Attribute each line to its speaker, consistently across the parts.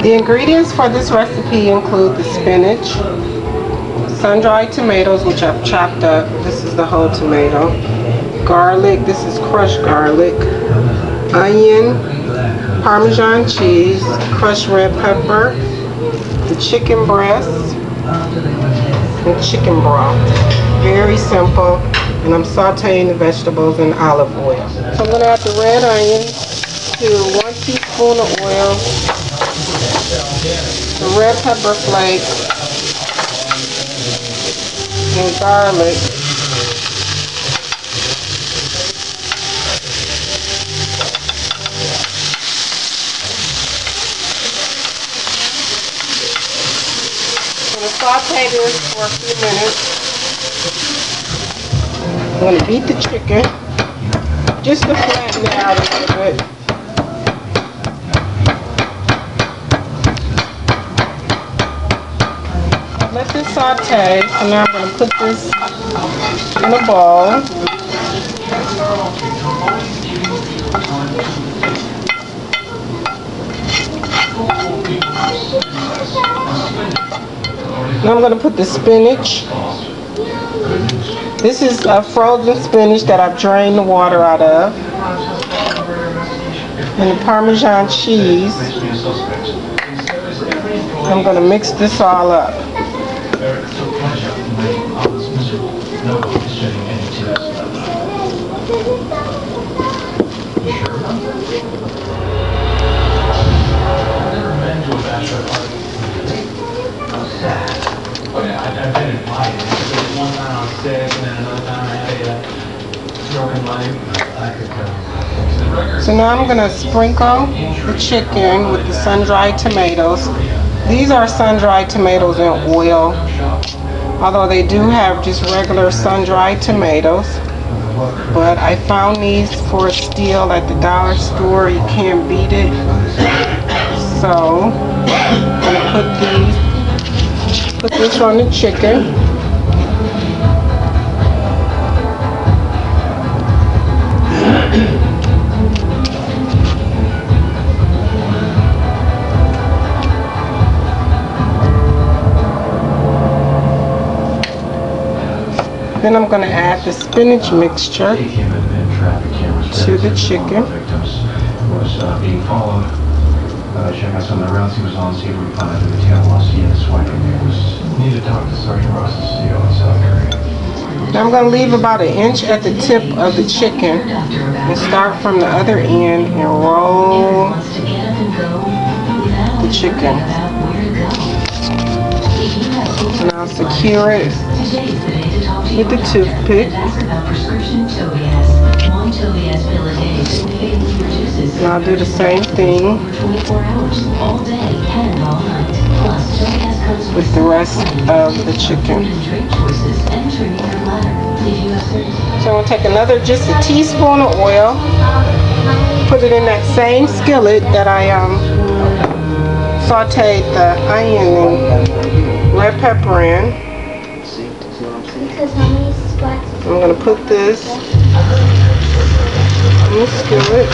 Speaker 1: The ingredients for this recipe include the spinach, sun-dried tomatoes, which I've chopped up. This is the whole tomato. Garlic, this is crushed garlic. Onion, Parmesan cheese, crushed red pepper, the chicken breast, and chicken broth. Very simple. And I'm sauteing the vegetables in olive oil. So I'm going to add the red onion to 1 teaspoon of oil, the red pepper flakes, and garlic. I'm going to saute this for a few minutes. I'm going to beat the chicken just to flatten it out a little bit. Let this saute. So now I'm going to put this in a bowl. Now I'm going to put the spinach. This is a frozen spinach that I've drained the water out of. And the Parmesan cheese. I'm going to mix this all up. So now I'm going to sprinkle the chicken with the sun-dried tomatoes. These are sun-dried tomatoes in oil, although they do have just regular sun-dried tomatoes. But I found these for a steal at the dollar store. You can't beat it. So I'm going to put this on the chicken. Then I'm going to add the spinach mixture to the chicken.
Speaker 2: Check out some of the routes he was on, see if we can find out who the tail was. He and his wife need to talk to Sergeant Ross's CEO in South Korea.
Speaker 1: Now I'm going to leave about 1 inch at the tip of the chicken and start from the other end and roll the chicken. And I'll secure it with the toothpick. And I'll do the same thing with the rest of the chicken. So I'm going to take just a teaspoon of oil, put it in that same skillet that I sauteed the onion and red pepper in. I'm going to put this in the skillet.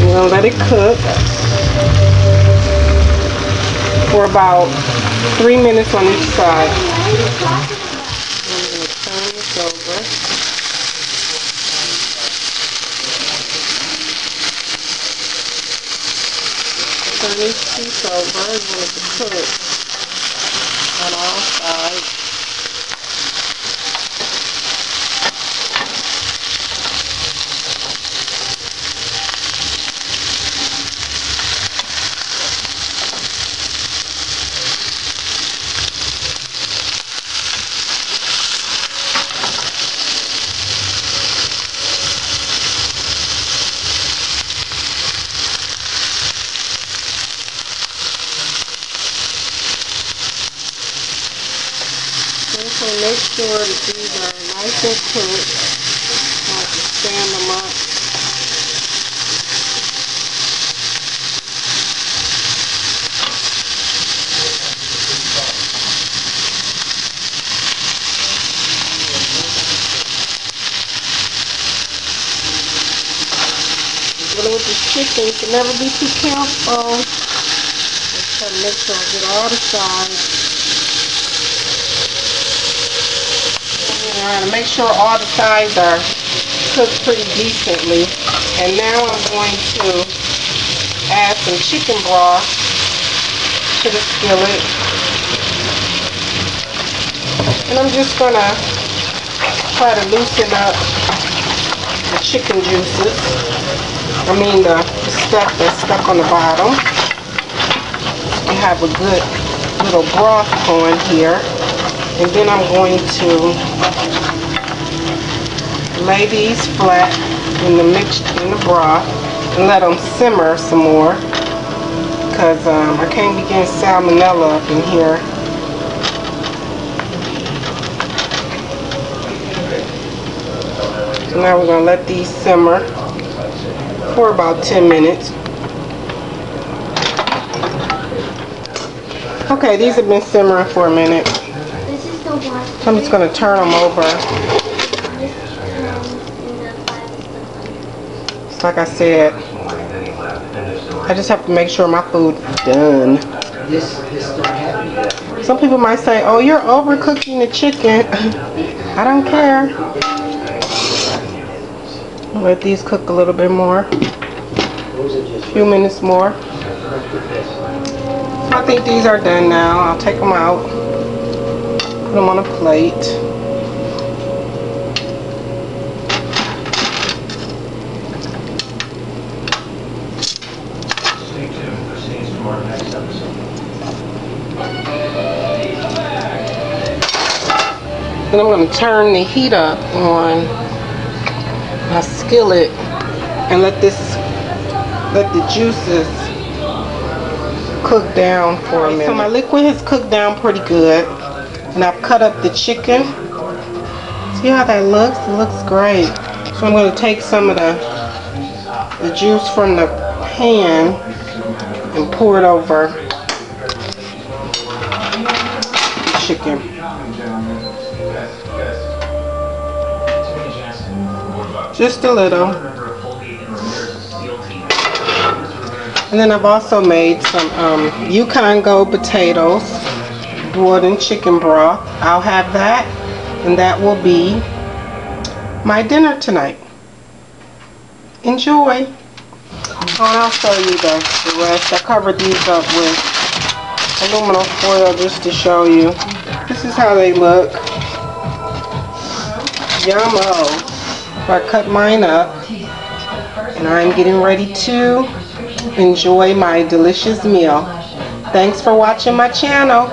Speaker 1: I'm going to let it cook for about 3 minutes on each side. I'm going to turn this over. Turn this piece over and let it cook on all sides. So make sure that these are nice and cooked. I have to stand them up. chicken, you can never be too careful. Just try to make sure I get all the sides. And to make sure all the sides are cooked pretty decently. And now I'm going to add some chicken broth to the skillet. And I'm just going to try to loosen up the chicken juices. I mean the stuff that's stuck on the bottom. We have a good little broth going here. And then I'm going to lay these flat in the broth and let them simmer some more, because I can't be getting salmonella up in here. So now we're going to let these simmer for about 10 minutes. Okay, these have been simmering for a minute. So I'm just going to turn them over. Just like I said, I just have to make sure my food's done. Some people might say, oh, you're overcooking the chicken. I don't care. I'll let these cook a little bit more. A few minutes more. I think these are done now. I'll take them out. Put them on a plate. Then I'm going to turn the heat up on my skillet and let the juices cook down for a minute. So my liquid has cooked down pretty good, and I've cut up the chicken. See how that looks? It looks great. So I'm going to take some of the juice from the pan and pour it over the chicken. Just a little. And then I've also made some Yukon Gold potatoes boiled in chicken broth. I'll have that, and that will be my dinner tonight. Enjoy. Oh, and I'll show you the rest. I covered these up with aluminum foil just to show you. This is how they look. Yummo. So I cut mine up, and I'm getting ready to enjoy my delicious meal. Thanks for watching my channel.